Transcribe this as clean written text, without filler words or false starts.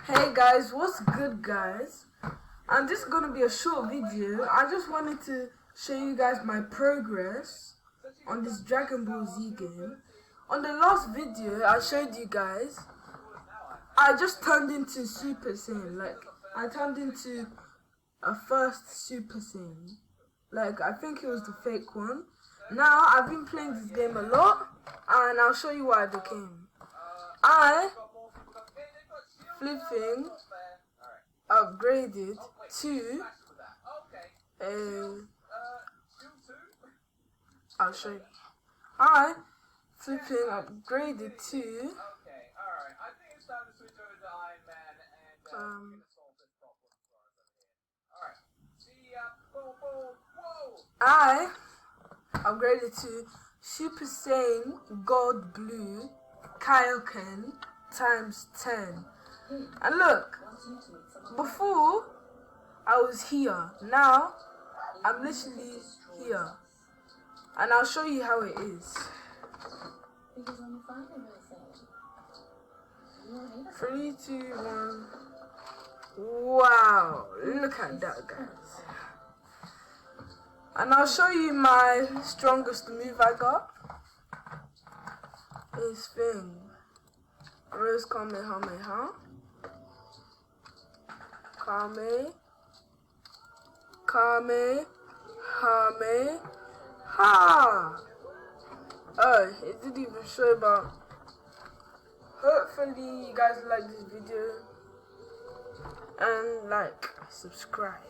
Hey guys, what's good guys? And this is gonna be a short video. I just wanted to show you guys my progress on this Dragon Ball Z game. On the last video I showed you guys, I just turned into Super Saiyan. Like I turned into a first Super Saiyan. Like I think it was the fake one. Now I've been playing this game a lot and I'll show you what I became. I flipping upgraded to I'll show you. I flipping upgraded to I upgraded to Super Saiyan Gold Blue Kaioken times 10. And look, before I was here, now I'm literally here. And I'll show you how it is. 3, 2, 1. Wow, look at that guys. And I'll show you my strongest move I got. This thing. Rose Kamehameha. Kamehameha. Oh, it didn't even show, but hopefully you guys like this video and subscribe.